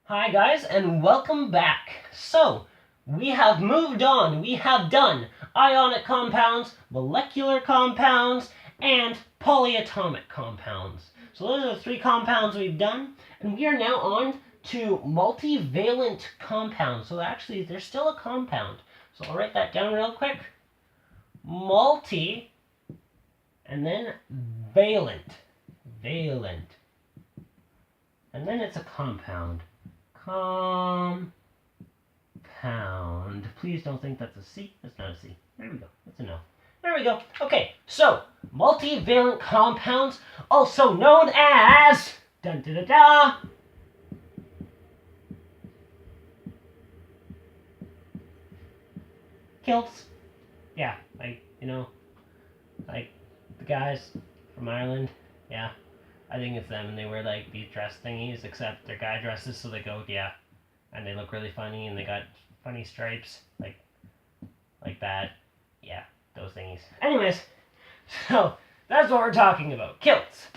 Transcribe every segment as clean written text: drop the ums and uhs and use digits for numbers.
Hi guys, and welcome back. So, we have moved on. We have done ionic compounds, molecular compounds, and polyatomic compounds. So those are the three compounds we've done, and we are now on to multivalent compounds. So actually, they're still a compound. So I'll write that down real quick. Multi, and then valent. Valent. And then it's a compound. Compound. Please don't think that's a C. That's not a C. There we go. That's a no. There we go. Okay, so multivalent compounds, also known as dun da da da. CILTs. Yeah, like like the guys from Ireland. Yeah. I think it's them, and they wear like these dress thingies, except they're guy dresses, so they go, yeah, and they look really funny, and they got funny stripes, like that, yeah, those thingies. Anyways, so that's what we're talking about, kilts,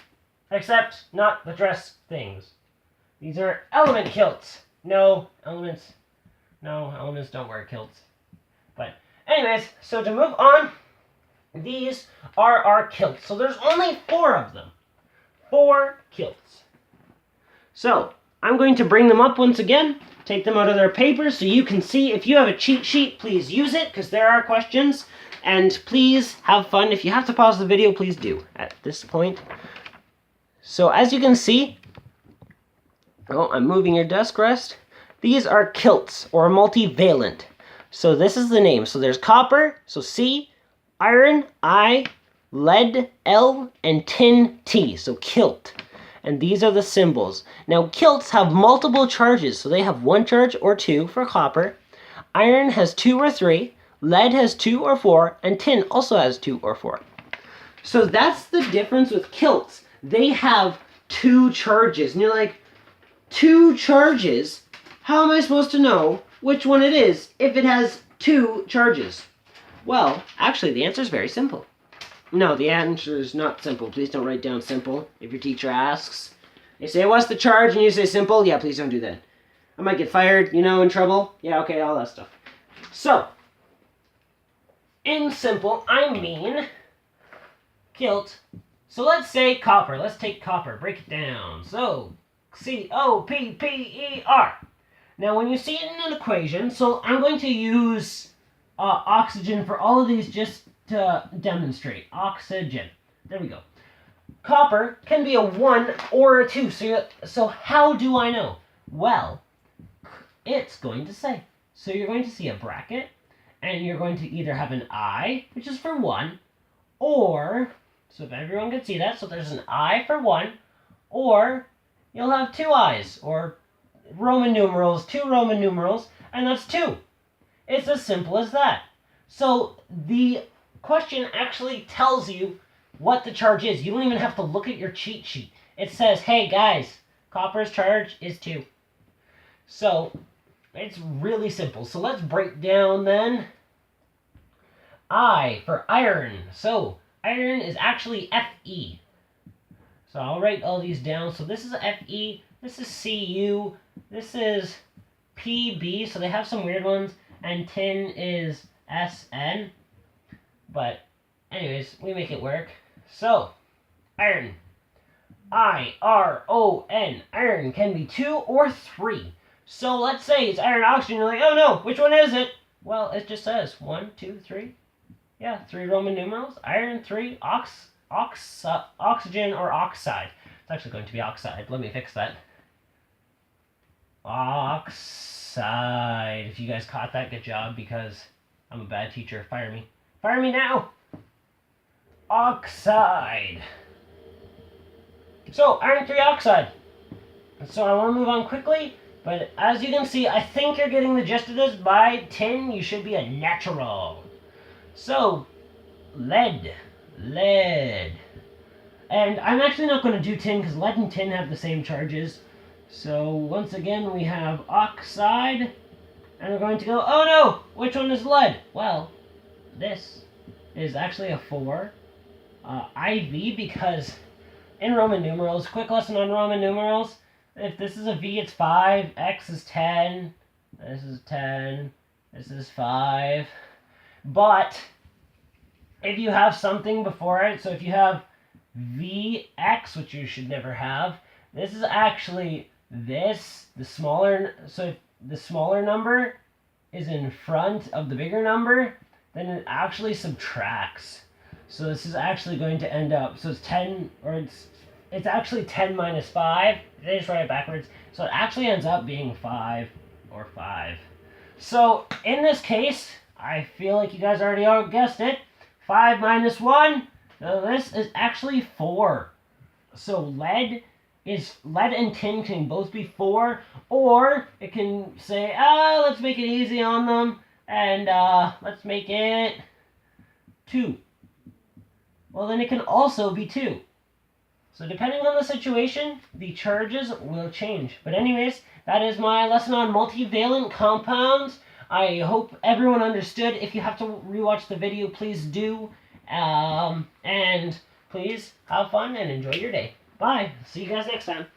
except not the dress things. These are element kilts. No, elements don't wear kilts. But anyways, so to move on, these are our kilts. So there's only 4 of them. 4 kilts. So, I'm going to bring them up once again, take them out of their paper so you can see. If you have a cheat sheet, please use it, because there are questions. And please have fun. If you have to pause the video, please do at this point. So, as you can see, I'm moving your desk rest. These are kilts, or multivalent. So this is the name. So there's copper, so C, iron, I, lead, L, and tin, T, so kilt. And these are the symbols. Now, kilts have multiple charges, so they have 1 charge or 2 for copper. Iron has 2 or 3, lead has 2 or 4, and tin also has 2 or 4. So that's the difference with kilts. They have 2 charges, and you're like, 2 charges? How am I supposed to know which one it is if it has 2 charges? Well, actually, the answer is very simple. No, the answer is not simple. Please don't write down simple if your teacher asks. They say, what's the charge? And you say simple. Yeah, please don't do that. I might get fired, in trouble. Yeah, okay, all that stuff. So, in simple, I mean kilt. So let's say copper. Let's take copper. Break it down. So, C-O-P-P-E-R. Now, when you see it in an equation, so I'm going to use oxygen for all of these just to demonstrate. Oxygen. There we go. Copper can be a 1 or a 2. So how do I know? Well, it's going to say. So you're going to see a bracket, and you're going to either have an I, which is for 1, or, so if everyone can see that, so there's an I for 1, or you'll have 2 I's, or Roman numerals, 2 Roman numerals, and that's 2. It's as simple as that. So the question actually tells you what the charge is. You don't even have to look at your cheat sheet. It says, hey guys, copper's charge is 2. So it's really simple. So let's break down then. I for iron. So iron is actually Fe. So I'll write all these down. So this is Fe, this is Cu, this is Pb, so they have some weird ones, and tin is Sn. But anyways, we make it work. So, iron. I-R-O-N. Iron can be 2 or 3. So let's say it's iron oxygen. You're like, oh no, which one is it? Well, it just says 1, 2, 3. Yeah, 3 Roman numerals. Iron, 3, oxygen or oxide. It's actually going to be oxide. Let me fix that. Oxide. If you guys caught that, good job, because I'm a bad teacher. Fire me. Fire me now! Oxide. So, iron 3 oxide. So I want to move on quickly, but as you can see, I think you're getting the gist of this. By tin, you should be a natural. So, lead. Lead. And I'm actually not going to do tin, because lead and tin have the same charges. So, once again, we have oxide, and we're going to go, oh no, which one is lead? Well, this is actually a 4. IV, because in Roman numerals, quick lesson on Roman numerals, If this is a V, it's 5. X is 10. This is 10. This is 5. But if you have something before it, so if you have Vx, which you should never have, this is actually this, the smaller, so if the smaller number is in front of the bigger number, then it actually subtracts. So this is actually going to end up, so it's 10, or it's actually 10 minus 5. They just write it backwards. So it actually ends up being 5 or 5. So in this case, I feel like you guys already guessed it. 5 minus 1, so this is actually 4. So lead and tin can both be 4, or it can say, let's make it easy on them, and let's make it 2. Well, then it can also be 2. So depending on the situation, the charges will change. But anyways, that is my lesson on multivalent compounds. I hope everyone understood. If you have to rewatch the video, please do. And please have fun and enjoy your day. Bye. See you guys next time.